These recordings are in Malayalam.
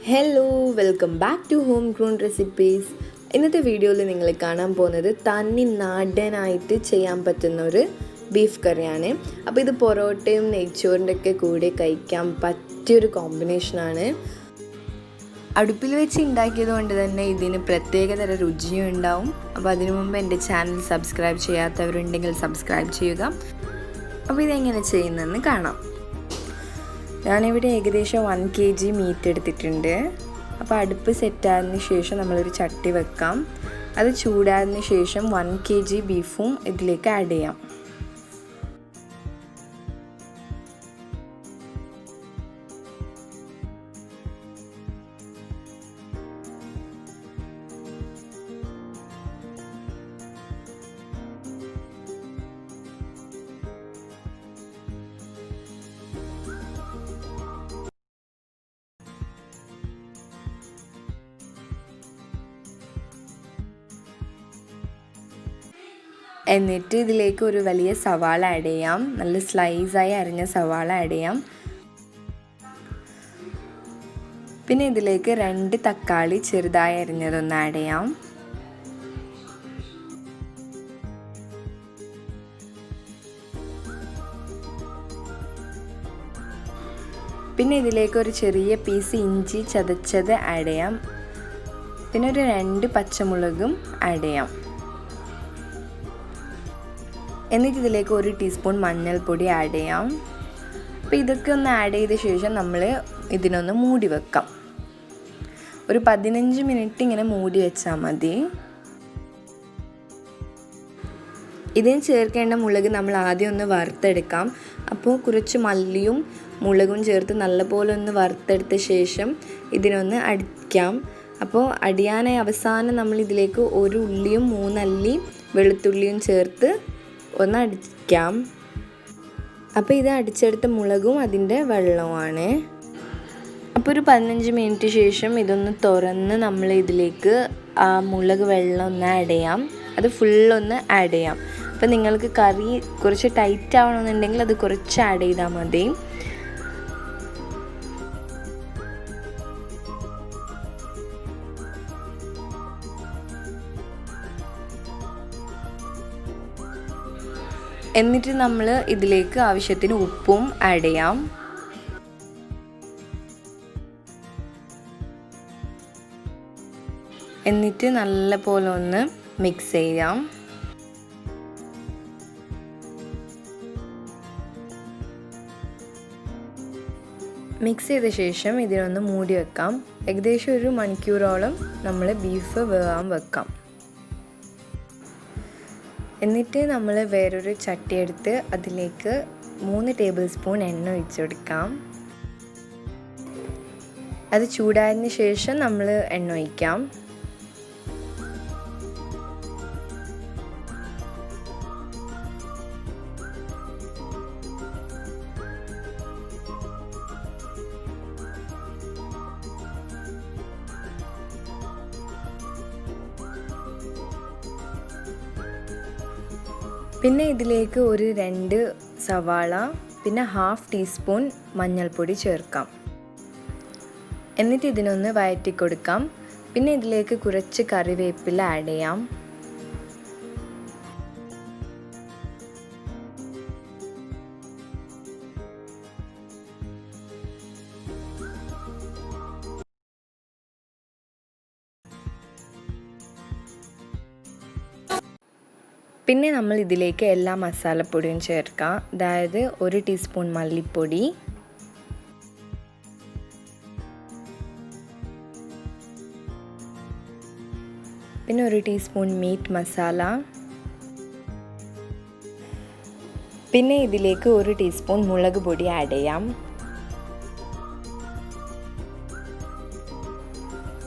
Hello welcome back to homegrown recipes. ഇന്നത്തെ വീഡിയോയിൽ നിങ്ങൾ കാണാൻ പോകുന്നത് തനിനാടനായിട്ട് ചെയ്യാൻ പറ്റുന്ന ഒരു ബീഫ് കറിയാണ്. അപ്പോൾ ഇത് പൊറോട്ടയും നെയ്ച്ചോറിൻ്റെ ഒക്കെ കൂടെ കഴിക്കാൻ പറ്റിയൊരു കോമ്പിനേഷനാണ്. അടുപ്പിൽ വെച്ച് ഉണ്ടാക്കിയത് കൊണ്ട് തന്നെ ഇതിന് പ്രത്യേകതര രുചിയും ഉണ്ടാവും. അപ്പോൾ അതിനു മുമ്പ് എൻ്റെ ചാനൽ സബ്സ്ക്രൈബ് ചെയ്യാത്തവരുണ്ടെങ്കിൽ സബ്സ്ക്രൈബ് ചെയ്യുക. അപ്പോൾ ഇതെങ്ങനെ ചെയ്യുന്നതെന്ന് കാണാം. ഞാനിവിടെ ഏകദേശം 1 kg മീറ്റ് എടുത്തിട്ടുണ്ട്. അപ്പോൾ അടുപ്പ് സെറ്റായതിന് ശേഷം നമ്മളൊരു ചട്ടി വെക്കാം. അത് ചൂടായതിന് ശേഷം 1 kg ബീഫും ഇതിലേക്ക് ആഡ് ചെയ്യാം. എന്നിട്ട് ഇതിലേക്ക് ഒരു വലിയ സവാള ആഡ് ചെയ്യാം. നല്ല സ്ലൈസായി അരിഞ്ഞ സവാള ആഡ് ചെയ്യാം. പിന്നെ ഇതിലേക്ക് 2 തക്കാളി ചെറുതായി അരിഞ്ഞതൊന്ന് ആഡ് ചെയ്യാം. പിന്നെ ഇതിലേക്ക് ഒരു ചെറിയ പീസ് ഇഞ്ചി ചതച്ചത് ആഡ് ചെയ്യാം. പിന്നെ ഒരു 2 പച്ചമുളകും ആഡ് ചെയ്യാം. എന്നിട്ട് ഇതിലേക്ക് 1 ടീസ്പൂൺ മഞ്ഞൾപ്പൊടി ആഡ് ചെയ്യാം. അപ്പോൾ ഇതൊക്കെ ഒന്ന് ആഡ് ചെയ്ത ശേഷം നമ്മൾ ഇതിനൊന്ന് മൂടി വെക്കാം. ഒരു 15 മിനിറ്റ് ഇങ്ങനെ മൂടി വെച്ചാൽ മതി. ഇതിന് ചേർക്കേണ്ട മുളക് നമ്മൾ ആദ്യം ഒന്ന് വറുത്തെടുക്കാം. അപ്പോൾ കുറച്ച് മല്ലിയും മുളകും ചേർത്ത് നല്ലപോലെ ഒന്ന് വറുത്തെടുത്ത ശേഷം ഇതിനൊന്ന് അടിക്കാം. അപ്പോൾ അടിയാനായി അവസാനം നമ്മൾ ഇതിലേക്ക് 1 ഉള്ളിയും 3 അല്ലി വെളുത്തുള്ളിയും ചേർത്ത് ഒന്ന് അടിക്കാം. അപ്പോൾ ഇത് അടിച്ചെടുത്ത മുളകും അതിൻ്റെ വെള്ളവുമാണ്. അപ്പോൾ ഒരു 15 മിനിറ്റ് ശേഷം ഇതൊന്ന് തുറന്ന് നമ്മൾ ഇതിലേക്ക് ആ മുളക് വെള്ളം ഒന്ന് ആഡ് ചെയ്യാം. അത് ഫുള്ളൊന്ന് ആഡ് ചെയ്യാം. അപ്പോൾ നിങ്ങൾക്ക് കറി കുറച്ച് ടൈറ്റ് ആവണമെന്നുണ്ടെങ്കിൽ അത് കുറച്ച് ആഡ് ചെയ്താൽ മതി. എന്നിട്ട് നമ്മൾ ഇതിലേക്ക് ആവശ്യത്തിന് ഉപ്പും ആഡ് ചെയ്യാം. എന്നിട്ട് നല്ല പോലെ ഒന്ന് മിക്സ് ചെയ്യാം. മിക്സ് ചെയ്ത ശേഷം ഇതിനൊന്ന് മൂടി വെക്കാം. ഏകദേശം 1 മണിക്കൂറോളം നമ്മൾ ബീഫ് വേവാൻ വെക്കാം. എന്നിട്ട് നമ്മൾ വേറൊരു ചട്ടി എടുത്ത് അതിലേക്ക് 3 ടേബിൾ സ്പൂൺ എണ്ണ ഒഴിച്ച് കൊടുക്കാം. അത് ചൂടായതിന് ശേഷം നമ്മൾ എണ്ണ ഒഴിക്കാം. പിന്നെ ഇതിലേക്ക് ഒരു 2 സവാള പിന്നെ 1/2 ടീസ്പൂൺ മഞ്ഞൾപ്പൊടി ചേർക്കാം. എന്നിട്ട് ഇതിനൊന്ന് വഴറ്റി കൊടുക്കാം. പിന്നെ ഇതിലേക്ക് കുറച്ച് കറിവേപ്പില ആഡ് ചെയ്യാം. പിന്നെ നമ്മൾ ഇതിലേക്ക് എല്ലാ മസാലപ്പൊടിയും ചേർക്കാം. അതായത് 1 ടീസ്പൂൺ മല്ലിപ്പൊടി, പിന്നെ 1 ടീസ്പൂൺ മീറ്റ് മസാല, പിന്നെ ഇതിലേക്ക് 1 ടീസ്പൂൺ മുളക് പൊടി ആഡ് ചെയ്യാം.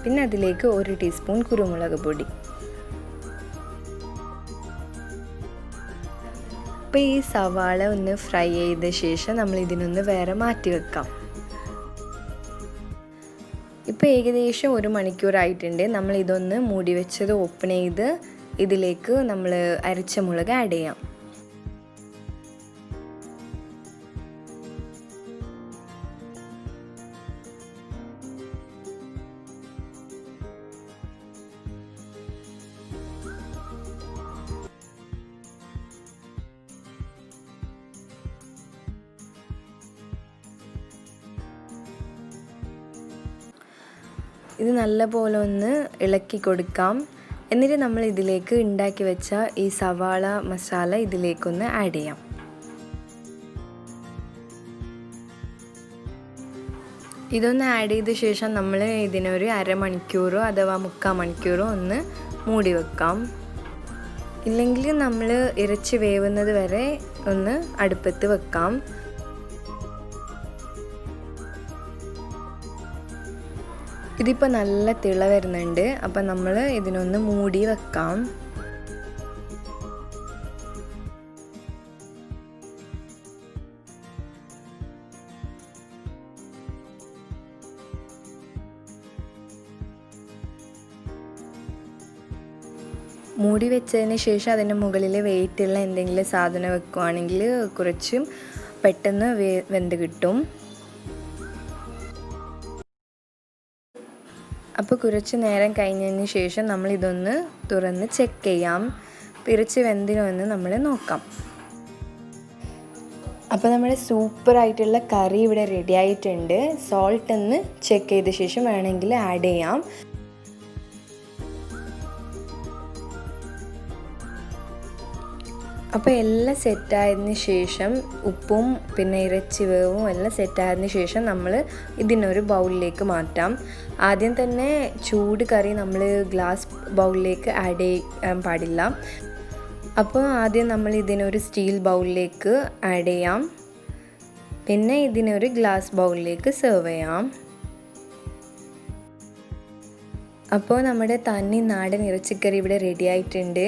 പിന്നെ അതിലേക്ക് 1 ടീസ്പൂൺ കുരുമുളക് പൊടി. അപ്പോൾ ഈ സവാള ഒന്ന് ഫ്രൈ ചെയ്ത ശേഷം നമ്മൾ ഇതിനൊന്ന് വേറെ മാറ്റി വെക്കാം. ഇപ്പോൾ ഏകദേശം 1 മണിക്കൂറായിട്ടുണ്ട്. നമ്മൾ ഇതൊന്ന് മൂടി വെച്ചത് ഓപ്പൺ ചെയ്ത് ഇതിലേക്ക് നമ്മൾ അരച്ച മുളക് ആഡ് ചെയ്യാം. ഇത് നല്ലപോലെ ഒന്ന് ഇളക്കി കൊടുക്കാം. എന്നിട്ട് നമ്മൾ ഇതിലേക്ക് ഉണ്ടാക്കി വെച്ച ഈ സവാള മസാല ഇതിലേക്കൊന്ന് ആഡ് ചെയ്യാം. ഇതൊന്ന് ആഡ് ചെയ്ത ശേഷം നമ്മൾ ഇതിനൊരു അരമണിക്കൂറോ അഥവാ 3/4 മണിക്കൂറോ ഒന്ന് മൂടി വെക്കാം. ഇല്ലെങ്കിൽ നമ്മൾ ഇറച്ചി വേവുന്നത് വരെ ഒന്ന് അടുപ്പത്ത് വെക്കാം. ഇതിപ്പോൾ നല്ല തിള വരുന്നുണ്ട്. അപ്പം നമ്മൾ ഇതിനൊന്ന് മൂടി വെക്കാം. മൂടി വെച്ചതിന് ശേഷം അതിൻ്റെ മുകളിൽ വെയിറ്റുള്ള എന്തെങ്കിലും സാധനം വെക്കുകയാണെങ്കിൽ കുറച്ചും പെട്ടെന്ന് വെന്ത് കിട്ടും. അപ്പോൾ കുറച്ച് നേരം കഴിഞ്ഞതിന് ശേഷം നമ്മൾ ഇതൊന്ന് തുറന്ന് ചെക്ക് ചെയ്യാം. ഇറച്ചി വെന്തിനോ എന്ന് നമ്മൾ നോക്കാം. അപ്പോൾ നമ്മുടെ സൂപ്പറായിട്ടുള്ള കറി ഇവിടെ റെഡി ആയിട്ടുണ്ട്. സോൾട്ട് ഒന്ന് ചെക്ക് ചെയ്ത ശേഷം വേണമെങ്കിൽ ആഡ് ചെയ്യാം. അപ്പോൾ എല്ലാം സെറ്റായതിന് ശേഷം ഉപ്പും പിന്നെ ഇറച്ചി വേവും എല്ലാം സെറ്റായതിന് ശേഷം നമ്മൾ ഇതിനൊരു ബൗളിലേക്ക് മാറ്റാം. ആദ്യം തന്നെ ചൂട് കറി നമ്മൾ ഗ്ലാസ് ബൗളിലേക്ക് ആഡ് ചെയ്യാൻ പാടില്ല. അപ്പോൾ ആദ്യം നമ്മൾ ഇതിനൊരു സ്റ്റീൽ ബൗളിലേക്ക് ആഡ് ചെയ്യാം. പിന്നെ ഇതിനൊരു ഗ്ലാസ് ബൗളിലേക്ക് സെർവ് ചെയ്യാം. അപ്പോൾ നമ്മുടെ തനിനാടൻ ഇറച്ചിക്കറി ഇവിടെ റെഡി ആയിട്ടുണ്ട്.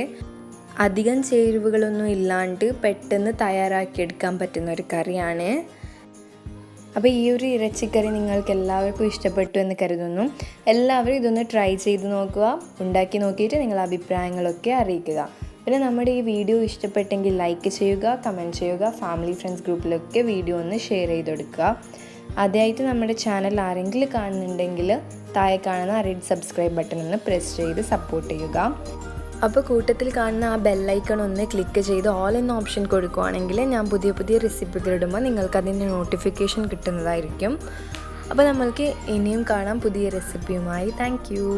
അധികം ചേരുവകളൊന്നും ഇല്ലാണ്ട് പെട്ടെന്ന് തയ്യാറാക്കിയെടുക്കാൻ പറ്റുന്ന ഒരു കറിയാണ്. അപ്പോൾ ഈ ഒരു ഇറച്ചിക്കറി നിങ്ങൾക്ക് എല്ലാവർക്കും ഇഷ്ടപ്പെട്ടു എന്ന് കരുതുന്നു. എല്ലാവരും ഇതൊന്ന് ട്രൈ ചെയ്ത് നോക്കുക. ഉണ്ടാക്കി നോക്കിയിട്ട് നിങ്ങളുടെ അഭിപ്രായങ്ങളൊക്കെ അറിയിക്കുക. പിന്നെ നമ്മുടെ ഈ വീഡിയോ ഇഷ്ടപ്പെട്ടെങ്കിൽ ലൈക്ക് ചെയ്യുക, കമൻറ്റ് ചെയ്യുക, ഫാമിലി ഫ്രണ്ട്സ് ഗ്രൂപ്പിലൊക്കെ വീഡിയോ ഒന്ന് ഷെയർ ചെയ്ത് കൊടുക്കുക. ആദ്യമായിട്ട് നമ്മുടെ ചാനൽ ആരെങ്കിലും കാണുന്നുണ്ടെങ്കിൽ താഴെ കാണുന്ന റെഡ് സബ്സ്ക്രൈബ് ബട്ടൺ ഒന്ന് പ്രസ് ചെയ്ത് സപ്പോർട്ട് ചെയ്യുക. അപ്പോൾ കൂട്ടത്തിൽ കാണുന്ന ആ ബെല്ലൈക്കൺ ഒന്ന് ക്ലിക്ക് ചെയ്ത് ഓൾ എന്ന ഓപ്ഷൻ കൊടുക്കുകയാണെങ്കിൽ ഞാൻ പുതിയ പുതിയ റെസിപ്പികളിടുമ്പോൾ നിങ്ങൾക്ക് അതിൻ്റെ നോട്ടിഫിക്കേഷൻ കിട്ടുന്നതായിരിക്കും. അപ്പോൾ നമ്മൾക്ക് ഇനിയും കാണാം പുതിയ റെസിപ്പിയുമായി. Thank U.